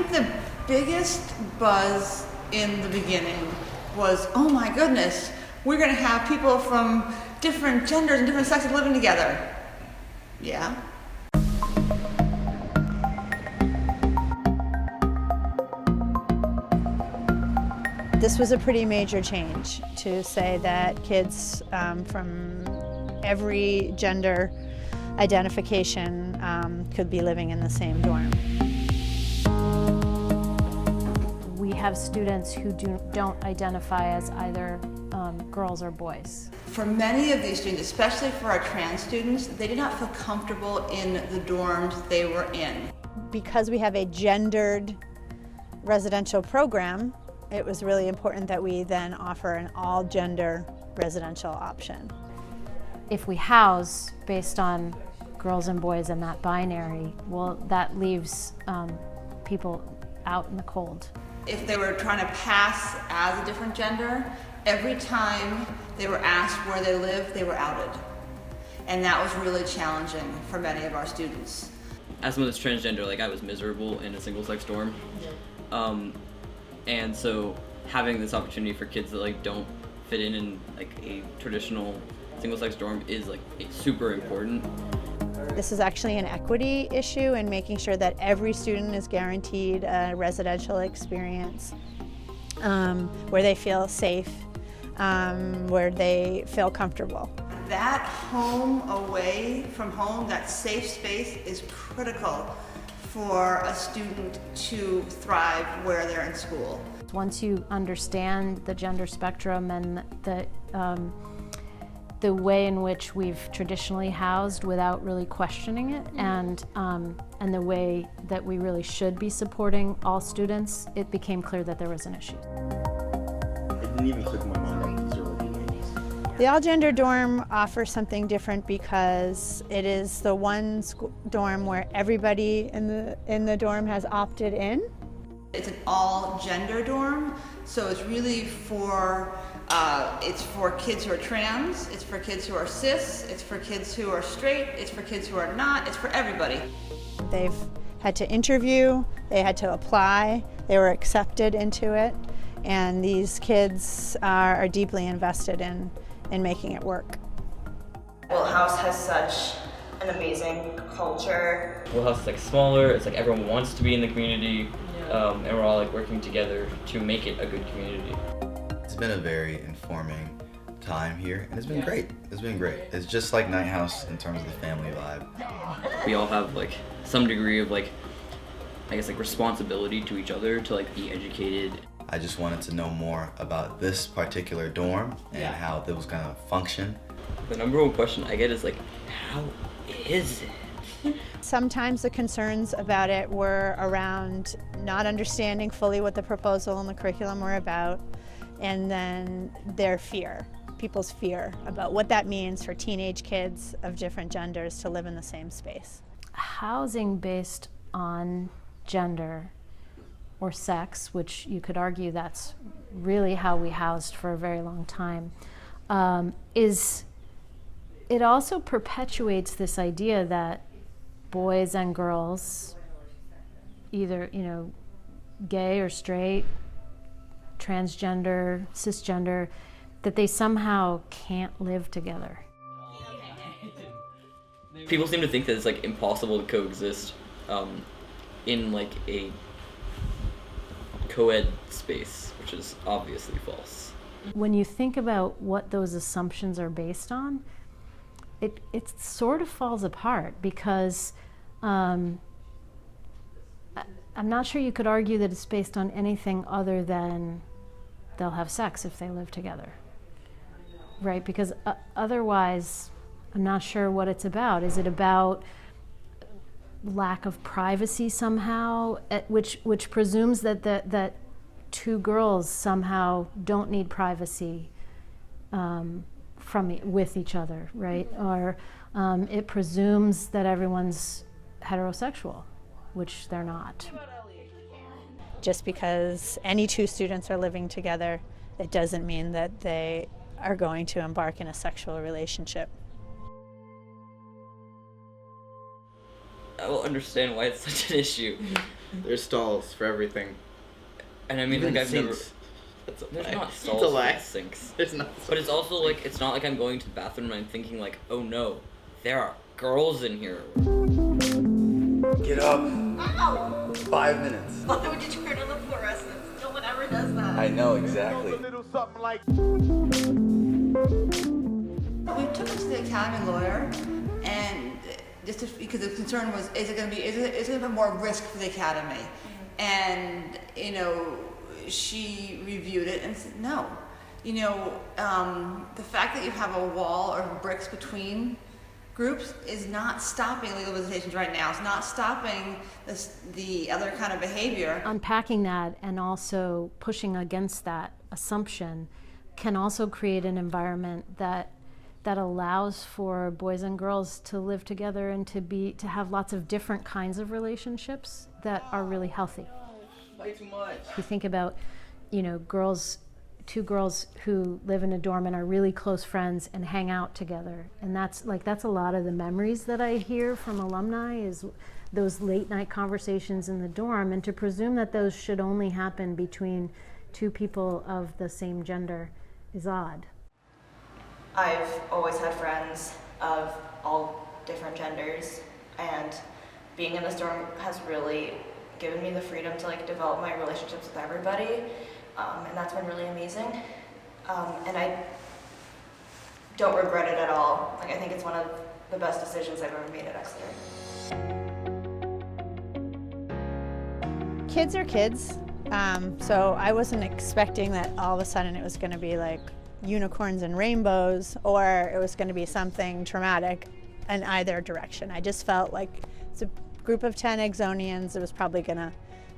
think the biggest buzz in the beginning was, oh my goodness, we're going to have people from different genders and different sexes living together. Yeah. This was a pretty major change to say that kids from every gender identification could be living in the same dorm. We have students who don't identify as either girls or boys. For many of these students, especially for our trans students, they did not feel comfortable in the dorms they were in. Because we have a gendered residential program, it was really important that we then offer an all-gender residential option. If we house based on girls and boys and that binary, well, that leaves people out in the cold. If they were trying to pass as a different gender, every time they were asked where they lived, they were outed. And that was really challenging for many of our students. As someone that's transgender, like I was miserable in a single-sex dorm. And so having this opportunity for kids that like don't fit in like a traditional single-sex dorm is like super important. This is actually an equity issue in making sure that every student is guaranteed a residential experience where they feel safe, where they feel comfortable. That home away from home, that safe space is critical for a student to thrive where they're in school. Once you understand the gender spectrum and the way in which we've traditionally housed without really questioning it, and the way that we really should be supporting all students, it became clear that there was an issue. It didn't even click in my mind that these are like The all-gender dorm offers something different because it is the one dorm where everybody in the dorm has opted in. It's an all-gender dorm, so it's really for kids who are trans, it's for kids who are cis, it's for kids who are straight, it's for kids who are not, it's for everybody. They've had to interview, they had to apply, they were accepted into it, and these kids are deeply invested in making it work. Will House has such an amazing culture. Will House is like smaller, it's like everyone wants to be in the community, and we're all like working together to make it a good community. It's been a very informing time here, and it's been great. It's been great. It's just like Night House in terms of the family vibe. We all have like some degree of like, I guess like responsibility to each other to like be educated. I just wanted to know more about this particular dorm and how it was gonna function. The number one question I get is like, how is it? Sometimes the concerns about it were around not understanding fully what the proposal and the curriculum were about, and then their fear, people's fear about what that means for teenage kids of different genders to live in the same space. Housing based on gender or sex, which you could argue that's really how we housed for a very long time, it also perpetuates this idea that boys and girls, either gay or straight, transgender, cisgender, that they somehow can't live together. People seem to think that it's like impossible to coexist in like a co-ed space, which is obviously false. When you think about what those assumptions are based on, it sort of falls apart because I'm not sure you could argue that it's based on anything other than they'll have sex if they live together, right? Because otherwise, I'm not sure what it's about. Is it about lack of privacy somehow, which presumes that two girls somehow don't need privacy with each other, right? Or it presumes that everyone's heterosexual, which they're not. Just because any two students are living together, it doesn't mean that they are going to embark in a sexual relationship. I will understand why it's such an issue. There's stalls for everything. And I mean, Even like, I've never. sinks. There's lie. not It's stalls a lie. for sinks. There's not. But it's also like, it's not like I'm going to the bathroom and I'm thinking like, oh no, there are girls in here. Get up. 5 minutes. Why would you turn on the fluorescents? No one ever does that. I know exactly. We took it to the academy lawyer, and because the concern was, is it going to be more risk for the academy? And she reviewed it and said no. The fact that you have a wall or bricks between groups is not stopping legal visitations right now. It's not stopping the other kind of behavior. Unpacking that and also pushing against that assumption can also create an environment that allows for boys and girls to live together and to have lots of different kinds of relationships that are really healthy. Way too much. If you think about, two girls who live in a dorm and are really close friends and hang out together, and that's a lot of the memories that I hear from alumni is those late night conversations in the dorm, and to presume that those should only happen between two people of the same gender is odd. I've always had friends of all different genders, and being in this dorm has really given me the freedom to develop my relationships with everybody, and that's been really amazing. And I don't regret it at all. I think it's one of the best decisions I've ever made at Exeter. Kids are kids, so I wasn't expecting that all of a sudden it was going to be like unicorns and rainbows, or it was going to be something traumatic in either direction. I just felt like it's a group of 10 Exonians. It was probably going to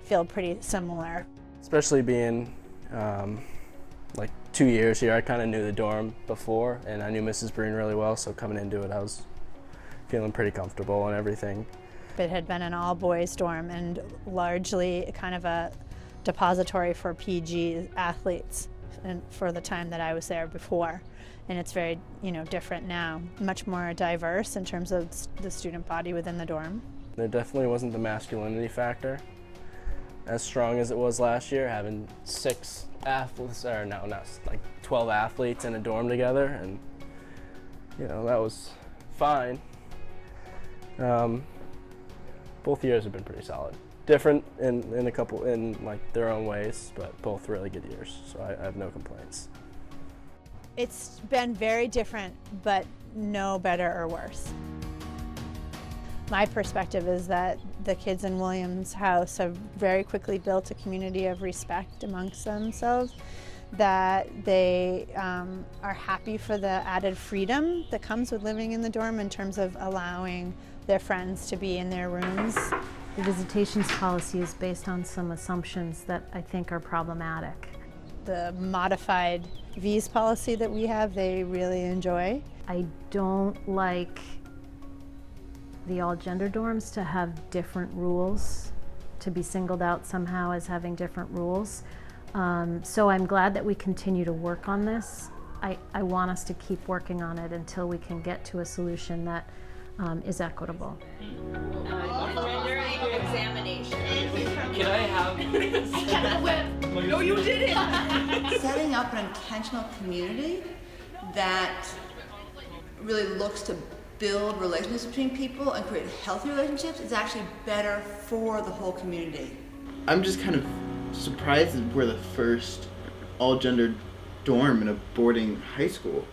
feel pretty similar. Especially being 2 years here, I kind of knew the dorm before, and I knew Mrs. Breen really well, so coming into it I was feeling pretty comfortable and everything. It had been an all-boys dorm and largely kind of a depository for PG athletes and for the time that I was there before. And it's very, different now, much more diverse in terms of the student body within the dorm. There definitely wasn't the masculinity factor as strong as it was last year, having 6 athletes, or no, not 12 athletes in a dorm together, and that was fine. Both years have been pretty solid. Different in their own ways, but both really good years, so I have no complaints. It's been very different, but no better or worse. My perspective is that the kids in Williams House have very quickly built a community of respect amongst themselves, that they are happy for the added freedom that comes with living in the dorm in terms of allowing their friends to be in their rooms. The visitations policy is based on some assumptions that I think are problematic. The modified V's policy that we have, they really enjoy. I don't like the all-gender dorms to have different rules, to be singled out somehow as having different rules. So I'm glad that we continue to work on this. I want us to keep working on it until we can get to a solution that is equitable. Gender examination. Can I have? No, you didn't. Setting up an intentional community that really looks to build relationships between people and create healthy relationships is actually better for the whole community. I'm just kind of surprised that we're the first all-gender dorm in a boarding high school.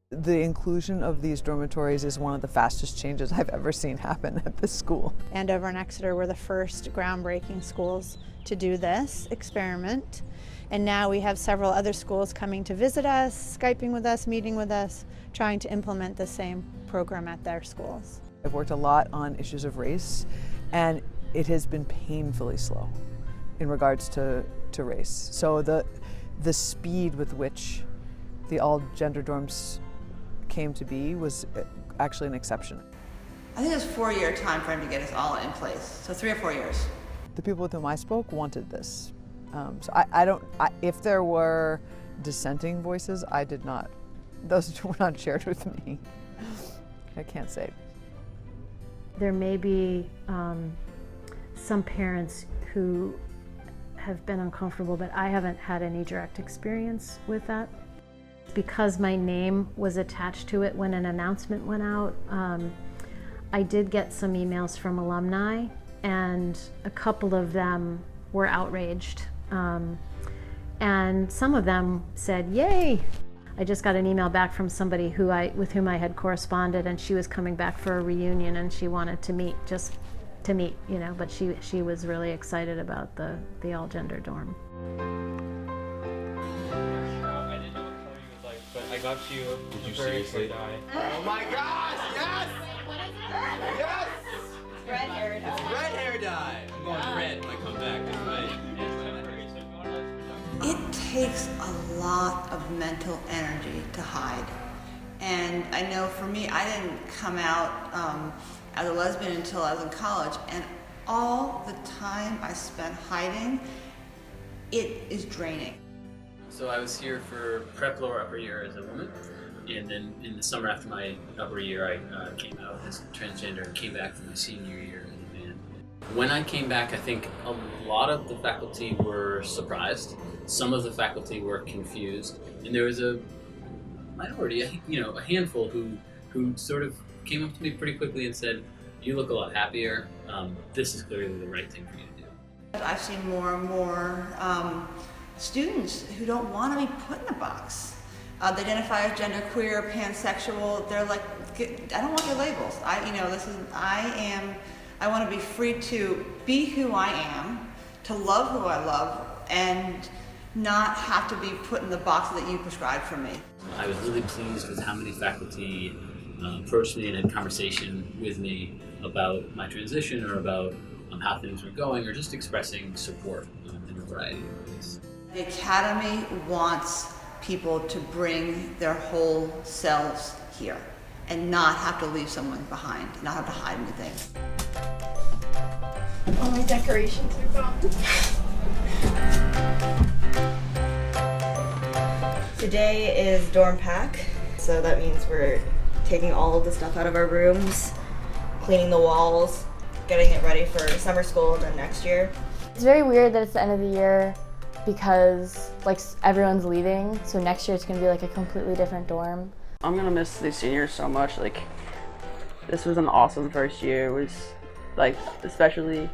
The inclusion of these dormitories is one of the fastest changes I've ever seen happen at this school. And over in Exeter, we're the first groundbreaking schools to do this experiment. And now we have several other schools coming to visit us, Skyping with us, meeting with us, trying to implement the same program at their schools. I've worked a lot on issues of race, and it has been painfully slow in regards to race. So the speed with which the all-gender dorms came to be was actually an exception. I think it was a 4-year time frame to get us all in place, so 3 or 4 years. The people with whom I spoke wanted this. So if there were dissenting voices, I did not, those were not shared with me. I can't say. There may be some parents who have been uncomfortable, but I haven't had any direct experience with that. Because my name was attached to it when an announcement went out, I did get some emails from alumni, and a couple of them were outraged. And some of them said, "Yay!" I just got an email back from somebody with whom I had corresponded, and she was coming back for a reunion, and she wanted to meet, just to meet, you know, but she was really excited about the all-gender dorm. I didn't know what color you would like, but I got you Did you a very seriously? dye. Oh my gosh! Yes! Yes! Red hair dye. It's red hair dye. I'm going red when I come back. That's right. It takes a lot of mental energy to hide. And I know for me, I didn't come out as a lesbian until I was in college, and all the time I spent hiding, it is draining. So I was here for prep lower upper year as a woman, and then in the summer after my upper year, I came out as transgender and came back for my senior year as a man. When I came back, I think a lot of the faculty were surprised. Some of the faculty were confused, and there was a minority, a handful who sort of came up to me pretty quickly and said, "You look a lot happier. This is clearly the right thing for you to do." I've seen more and more students who don't want to be put in a box. They identify as genderqueer, pansexual. They're like, I don't want your labels. I want to be free to be who I am, to love who I love, and not have to be put in the box that you prescribed for me. I was really pleased with how many faculty approached me and had conversation with me about my transition or about how things were going, or just expressing support in a variety of ways. The Academy wants people to bring their whole selves here and not have to leave someone behind, not have to hide anything. All my decorations are gone. Today is dorm pack, so that means we're taking all of the stuff out of our rooms, cleaning the walls, getting it ready for summer school and then next year. It's very weird that it's the end of the year because everyone's leaving, so next year it's gonna be a completely different dorm. I'm gonna miss these seniors so much. This was an awesome first year. It was especially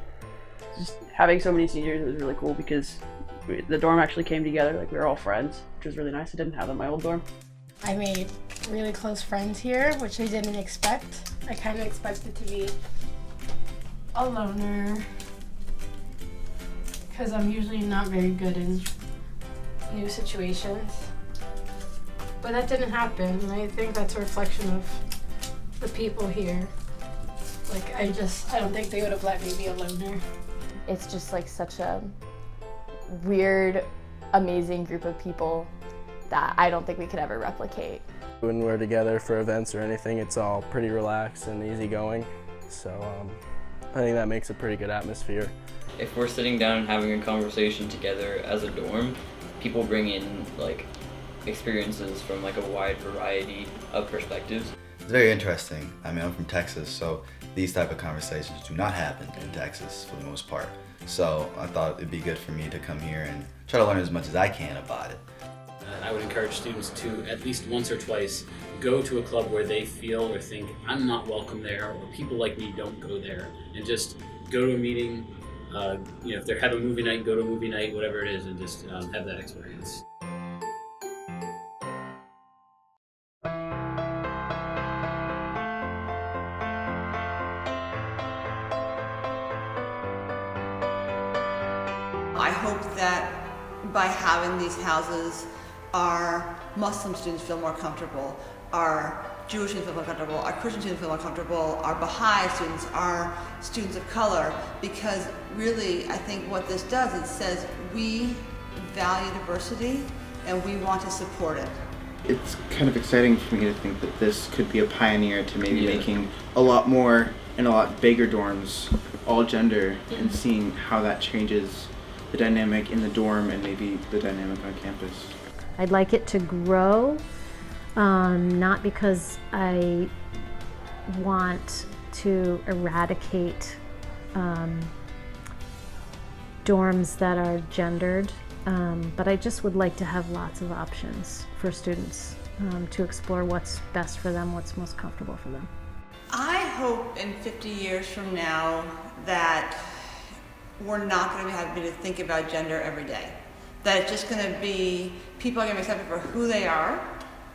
just having so many seniors. It was really cool because the dorm actually came together. We were all friends, which was really nice. I didn't have that in my old dorm. I made really close friends here, which I didn't expect. I kind of expected to be a loner because I'm usually not very good in new situations. But that didn't happen, and I think that's a reflection of the people here. I don't think they would have let me be a loner. It's just such a weird, amazing group of people that I don't think we could ever replicate. When we're together for events or anything, it's all pretty relaxed and easygoing. So I think that makes a pretty good atmosphere. If we're sitting down and having a conversation together as a dorm, people bring in experiences from a wide variety of perspectives. It's very interesting. I'm from Texas, so these type of conversations do not happen in Texas for the most part. So I thought it'd be good for me to come here and try to learn as much as I can about it. I would encourage students to at least once or twice go to a club where they feel or think I'm not welcome there, or people like me don't go there, and just go to a meeting. If they have a movie night, go to a movie night, whatever it is, and just have that experience. I hope that by having these houses, our Muslim students feel more comfortable, our Jewish students feel more comfortable, our Christian students feel more comfortable, our Baha'i students, our students of color, because really I think what this does, it says we value diversity and we want to support it. It's kind of exciting for me to think that this could be a pioneer to maybe making a lot more and a lot bigger dorms, all gender, and seeing how that changes the dynamic in the dorm and maybe the dynamic on campus. I'd like it to grow, not because I want to eradicate dorms that are gendered, but I just would like to have lots of options for students to explore what's best for them, what's most comfortable for them. I hope in 50 years from now that we're not going to be having to think about gender every day. That it's just going to be, people are going to be accepted for who they are,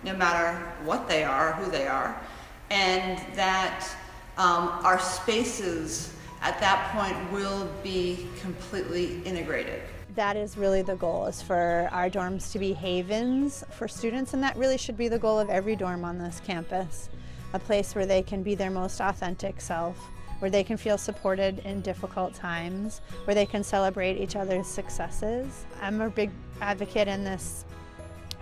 no matter what they are, who they are, and that our spaces at that point will be completely integrated. That is really the goal, is for our dorms to be havens for students, and that really should be the goal of every dorm on this campus. A place where they can be their most authentic self, where they can feel supported in difficult times, where they can celebrate each other's successes. I'm a big advocate in this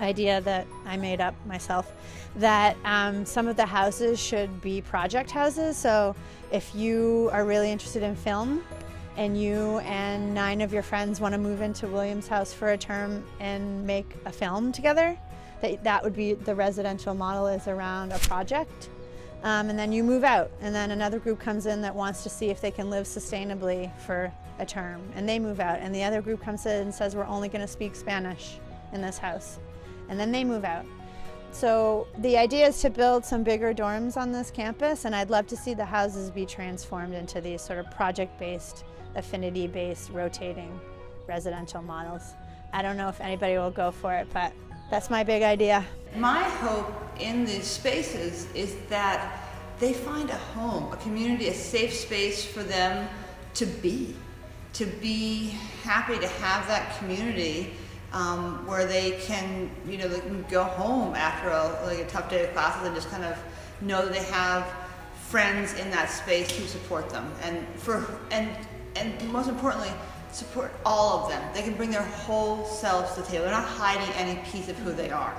idea that I made up myself, that some of the houses should be project houses. So if you are really interested in film and you and 9 of your friends want to move into William's house for a term and make a film together, that would be the residential model, is around a project. And then you move out, and then another group comes in that wants to see if they can live sustainably for a term, and they move out, and the other group comes in and says, we're only going to speak Spanish in this house, and then they move out. So the idea is to build some bigger dorms on this campus, and I'd love to see the houses be transformed into these sort of project-based, affinity-based, rotating residential models. I don't know if anybody will go for it, but that's my big idea. My hope in these spaces is that they find a home, a community, a safe space for them to be happy to have that community where they can, they can go home after a tough day of classes and just kind of know that they have friends in that space who support them, and most importantly, support all of them. They can bring their whole selves to the table. They're not hiding any piece of who they are.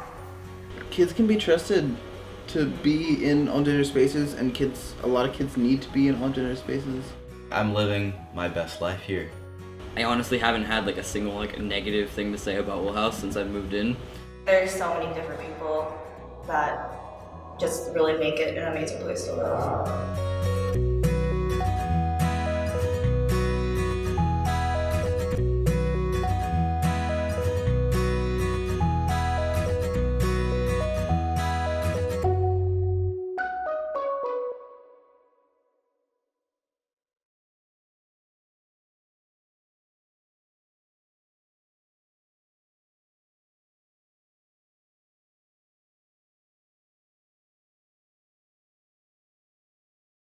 Kids can be trusted to be in all-gender spaces, and a lot of kids need to be in all-gender spaces. I'm living my best life here. I honestly haven't had a single negative thing to say about Will House since I moved in. There's so many different people that just really make it an amazing place to live.